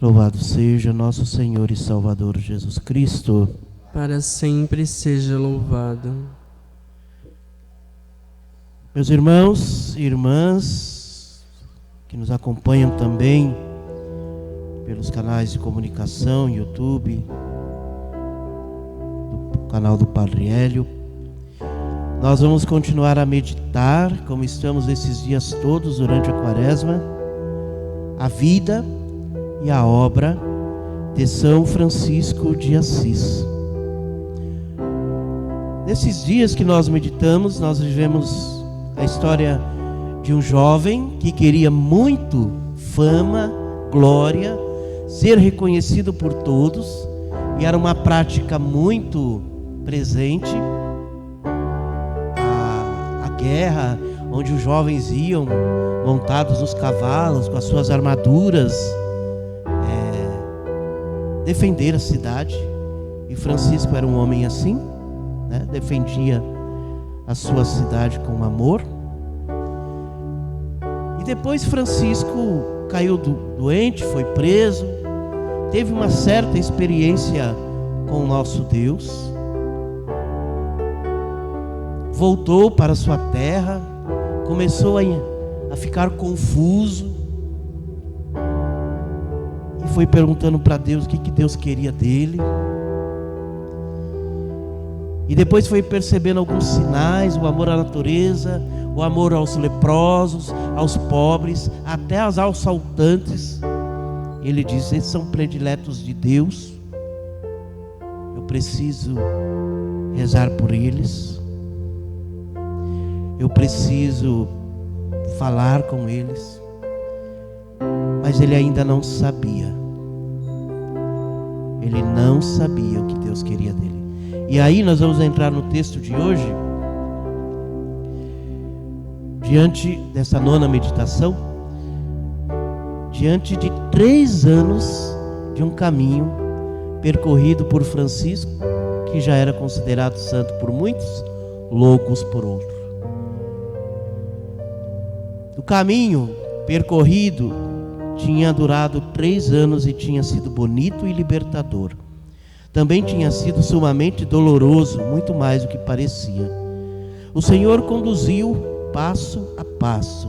Louvado seja nosso Senhor e Salvador Jesus Cristo. Para sempre seja louvado. Meus irmãos e irmãs que nos acompanham também pelos canais de comunicação, YouTube, do canal do Padre Hélio, nós vamos continuar a meditar, como estamos esses dias todos durante a Quaresma, a vida e a obra de São Francisco de Assis. Nesses dias que nós meditamos, nós vivemos a história de um jovem que queria muito fama, glória, ser reconhecido por todos, e era uma prática muito presente. A guerra, onde os jovens iam montados nos cavalos, com as suas armaduras, defender a cidade. E Francisco era um homem assim, né? Defendia a sua cidade com amor. E depois Francisco caiu doente, foi preso, teve uma certa experiência com o nosso Deus, voltou para sua terra, começou a ficar confuso, e foi perguntando para Deus o que Deus queria dele. E depois foi percebendo alguns sinais, o amor à natureza, o amor aos leprosos, aos pobres, até aos assaltantes. Ele diz: esses são prediletos de Deus, eu preciso rezar por eles, eu preciso falar com eles. Mas ele ainda não sabia. Ele não sabia o que Deus queria dele. E aí nós vamos entrar no texto de hoje, diante dessa nona meditação, diante de 3 anos de um caminho percorrido por Francisco, que já era considerado santo por muitos, loucos por outros. O caminho percorrido tinha durado 3 anos e tinha sido bonito e libertador. Também tinha sido sumamente doloroso, muito mais do que parecia. O Senhor conduziu passo a passo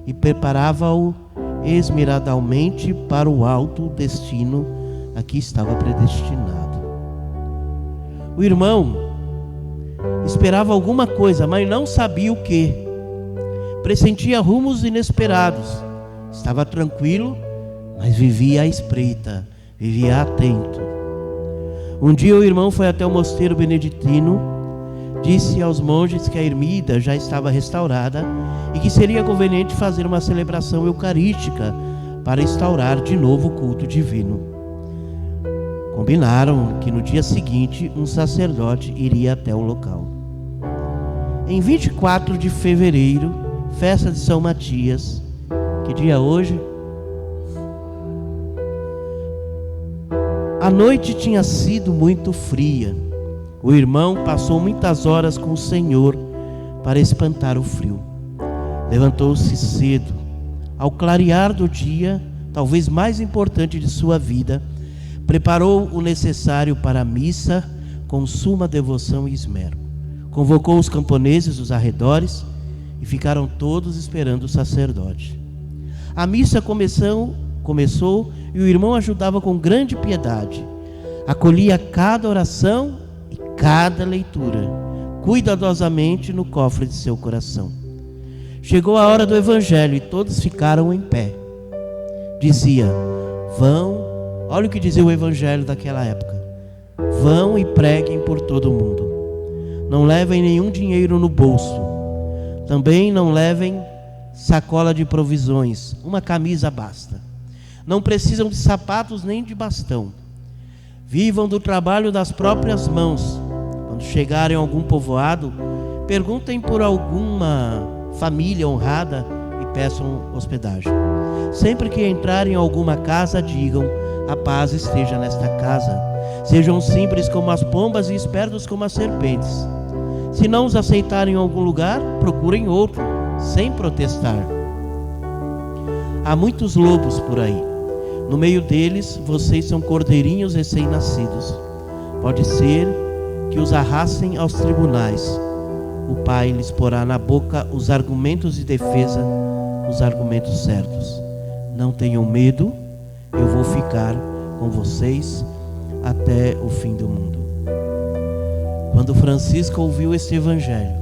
e preparava-o esmeradamente para o alto destino a que estava predestinado. O irmão esperava alguma coisa, mas não sabia o que. Pressentia rumos inesperados. Estava tranquilo, mas vivia à espreita, vivia atento. Um dia o irmão foi até o mosteiro beneditino, disse aos monges que a ermida já estava restaurada e que seria conveniente fazer uma celebração eucarística para instaurar de novo o culto divino. Combinaram que no dia seguinte um sacerdote iria até o local. Em 24 de fevereiro, festa de São Matias. Que dia é hoje? A noite tinha sido muito fria. O irmão passou muitas horas com o Senhor para espantar o frio. Levantou-se cedo. Ao clarear do dia, talvez mais importante de sua vida, preparou o necessário para a missa com suma devoção e esmero. Convocou os camponeses dos arredores e ficaram todos esperando o sacerdote. A missa começou e o irmão ajudava com grande piedade. Acolhia cada oração e cada leitura, cuidadosamente no cofre de seu coração. Chegou a hora do evangelho e todos ficaram em pé. Dizia: vão, olha o que dizia o evangelho daquela época: vão e preguem por todo o mundo. Não levem nenhum dinheiro no bolso. Também não levem sacola de provisões, uma camisa basta. Não precisam de sapatos nem de bastão. Vivam do trabalho das próprias mãos. Quando chegarem a algum povoado, perguntem por alguma família honrada e peçam hospedagem. Sempre que entrarem em alguma casa, digam: a paz esteja nesta casa. Sejam simples como as pombas e espertos como as serpentes. Se não os aceitarem em algum lugar, procurem outro, sem protestar. Há muitos lobos por aí. No meio deles, vocês são cordeirinhos recém-nascidos. Pode ser que os arrastem aos tribunais. O Pai lhes porá na boca os argumentos de defesa, os argumentos certos. Não tenham medo, eu vou ficar com vocês até o fim do mundo. Quando Francisco ouviu este evangelho,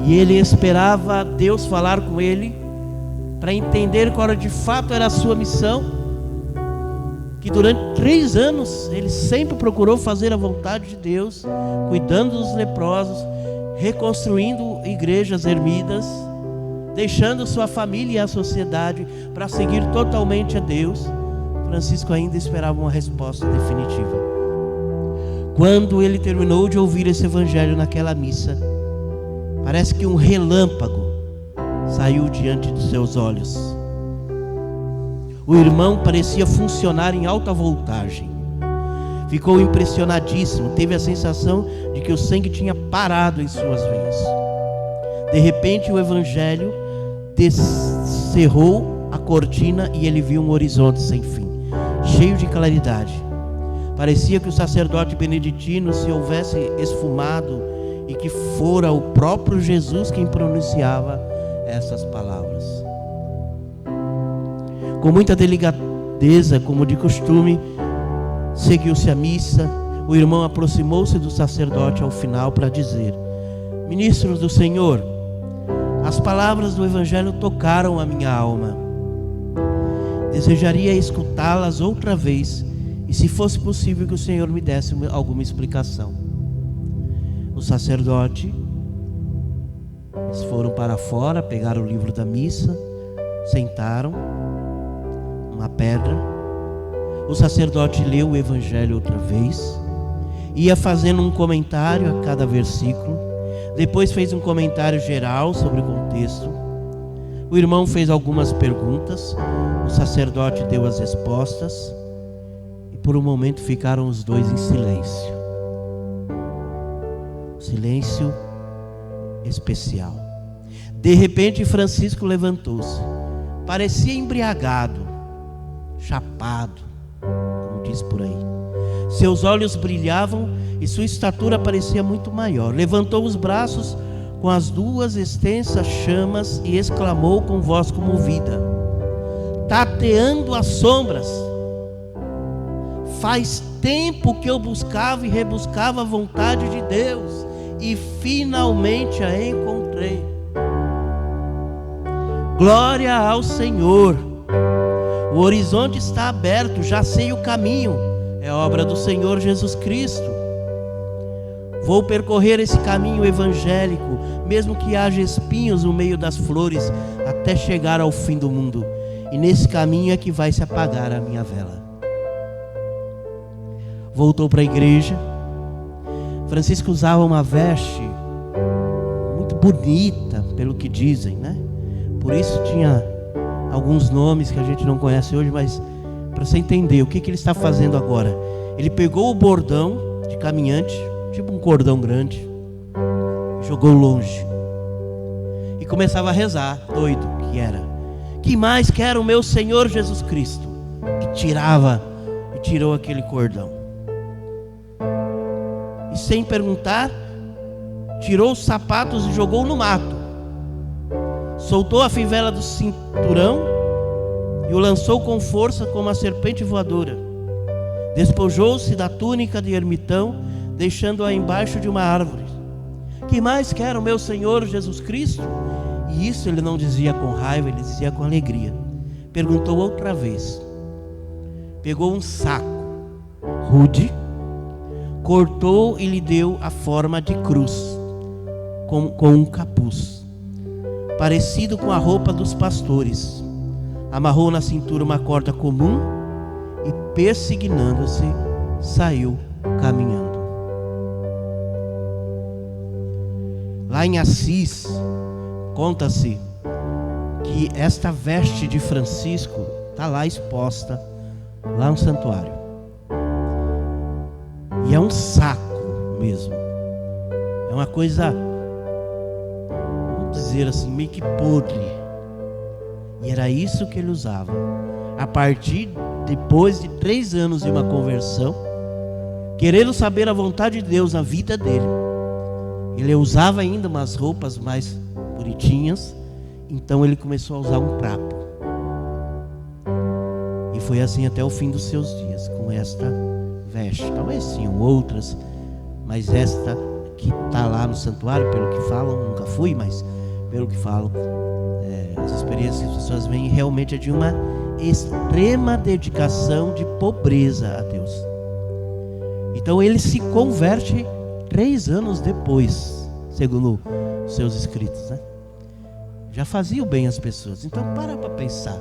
e ele esperava Deus falar com ele, para entender qual de fato era a sua missão, que durante 3 anos ele sempre procurou fazer a vontade de Deus, cuidando dos leprosos, reconstruindo igrejas ermidas, deixando sua família e a sociedade para seguir totalmente a Deus. Francisco ainda esperava uma resposta definitiva. Quando ele terminou de ouvir esse evangelho naquela missa, parece que um relâmpago saiu diante de seus olhos. O irmão parecia funcionar em alta voltagem. Ficou impressionadíssimo, teve a sensação de que o sangue tinha parado em suas veias. De repente o evangelho descerrou a cortina e ele viu um horizonte sem fim, cheio de claridade. Parecia que o sacerdote beneditino se houvesse esfumado e que fora o próprio Jesus quem pronunciava essas palavras. Com muita delicadeza, como de costume, seguiu-se a missa. O irmão aproximou-se do sacerdote ao final para dizer: ministro do Senhor, as palavras do evangelho tocaram a minha alma. Desejaria escutá-las outra vez, e se fosse possível que o Senhor me desse alguma explicação. O sacerdote, eles foram para fora, pegaram o livro da missa, sentaram numa pedra. O sacerdote leu o evangelho outra vez, ia fazendo um comentário a cada versículo, depois fez um comentário geral sobre o contexto. O irmão fez algumas perguntas, o sacerdote deu as respostas, e por um momento ficaram os dois em silêncio. Silêncio especial. De repente Francisco levantou-se, parecia embriagado, chapado, como diz por aí. Seus olhos brilhavam e sua estatura parecia muito maior. Levantou os braços com as 2 extensas chamas e exclamou com voz comovida, tateando as sombras: faz tempo que eu buscava e rebuscava a vontade de Deus, e finalmente a encontrei. Glória ao Senhor. O horizonte está aberto, já sei o caminho, é obra do Senhor Jesus Cristo. Vou percorrer esse caminho evangélico, mesmo que haja espinhos no meio das flores, até chegar ao fim do mundo. E nesse caminho é que vai se apagar a minha vela. Voltou para a igreja. Francisco usava uma veste muito bonita, pelo que dizem, né? Por isso tinha alguns nomes que a gente não conhece hoje, mas para você entender o que ele está fazendo agora. Ele pegou o bordão de caminhante, tipo um cordão grande, jogou longe e começava a rezar, doido que era. Que mais quer o meu Senhor Jesus Cristo? E tirou aquele cordão. E sem perguntar, tirou os sapatos e jogou no mato. Soltou a fivela do cinturão e o lançou com força como uma serpente voadora. Despojou-se da túnica de ermitão, deixando-a embaixo de uma árvore. Que mais quer o meu Senhor Jesus Cristo? E isso ele não dizia com raiva, ele dizia com alegria. Perguntou outra vez. Pegou um saco rude, cortou e lhe deu a forma de cruz, com um capuz, parecido com a roupa dos pastores. Amarrou na cintura uma corda comum e, persignando-se, saiu caminhando. Lá em Assis, conta-se que esta veste de Francisco está lá exposta, lá no santuário. E é um saco mesmo. É uma coisa, vamos dizer assim, meio que podre. E era isso que ele usava. A partir depois de 3 anos de uma conversão, querendo saber a vontade de Deus na vida dele, ele usava ainda umas roupas mais bonitinhas, então ele começou a usar um trapo. E foi assim até o fim dos seus dias, com esta veste. Talvez tinham outras, mas esta que está lá no santuário, pelo que falam, nunca fui, mas pelo que falam, as experiências que as pessoas veem realmente é de uma extrema dedicação de pobreza a Deus. Então ele se converte 3 anos depois, segundo os seus escritos, né? Já fazia o bem às pessoas. Então para pensar,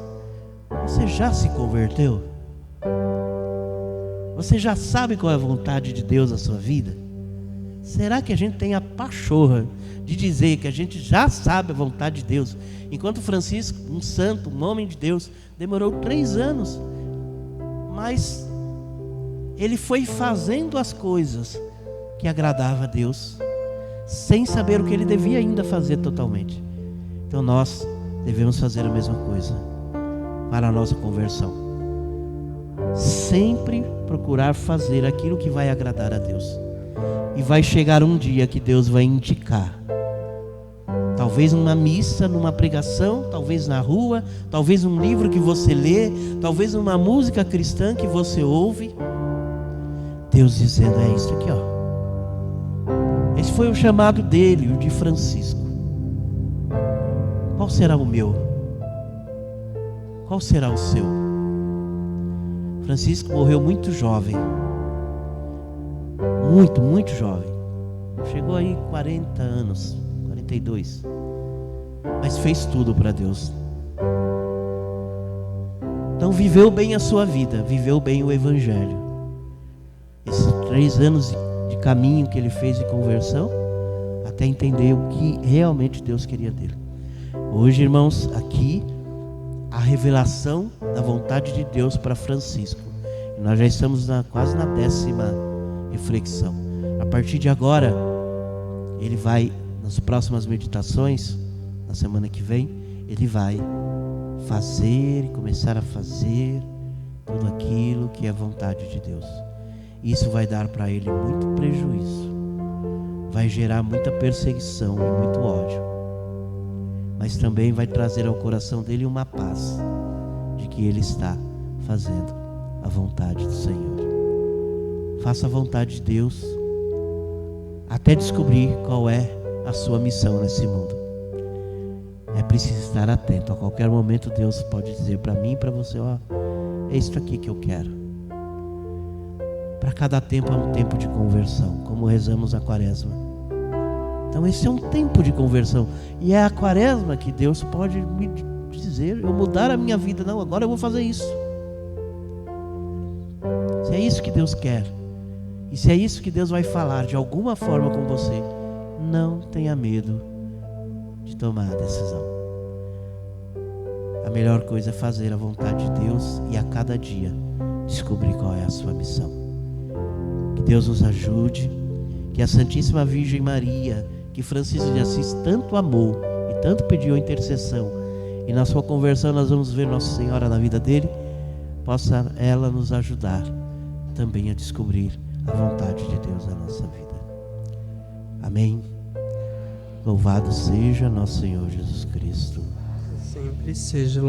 você já se converteu? Você já sabe qual é a vontade de Deus na sua vida? Será que a gente tem a pachorra de dizer que a gente já sabe a vontade de Deus? Enquanto Francisco, um santo, um homem de Deus, demorou 3 anos, mas ele foi fazendo as coisas que agradavam a Deus, sem saber o que ele devia ainda fazer totalmente. Então nós devemos fazer a mesma coisa para a nossa conversão. Sempre procurar fazer aquilo que vai agradar a Deus. E vai chegar um dia que Deus vai indicar. Talvez numa missa, numa pregação, talvez na rua, talvez num livro que você lê, talvez numa música cristã que você ouve. Deus dizendo, é isso aqui, ó. Esse foi o chamado dele, o de Francisco. Qual será o meu? Qual será o seu? Francisco morreu muito jovem. Muito jovem. Chegou aí 40 anos, 42. Mas fez tudo para Deus. Então viveu bem a sua vida, viveu bem o Evangelho. Esses 3 anos de caminho que ele fez de conversão, até entender o que realmente Deus queria dele. Hoje, irmãos, aqui a revelação da vontade de Deus para Francisco. E nós já estamos quase na 10ª reflexão. A partir de agora, ele vai, nas próximas meditações, na semana que vem, ele vai fazer e começar a fazer tudo aquilo que é a vontade de Deus. Isso vai dar para ele muito prejuízo, vai gerar muita perseguição e muito ódio, mas também vai trazer ao coração dele uma paz de que ele está fazendo a vontade do Senhor. Faça a vontade de Deus até descobrir qual é a sua missão nesse mundo. É preciso estar atento. A qualquer momento Deus pode dizer para mim e para você, ó, é isso aqui que eu quero. Para cada tempo é um tempo de conversão, como rezamos a Quaresma. Então esse é um tempo de conversão. E é a Quaresma que Deus pode me dizer, eu mudar a minha vida. Não, agora eu vou fazer isso. Se é isso que Deus quer, e se é isso que Deus vai falar de alguma forma com você, não tenha medo de tomar a decisão. A melhor coisa é fazer a vontade de Deus e a cada dia descobrir qual é a sua missão. Que Deus nos ajude, que a Santíssima Virgem Maria, que Francisco de Assis tanto amou e tanto pediu a intercessão, e na sua conversão nós vamos ver Nossa Senhora na vida dele, possa ela nos ajudar também a descobrir a vontade de Deus na nossa vida. Amém. Louvado seja nosso Senhor Jesus Cristo. Sempre seja louvado.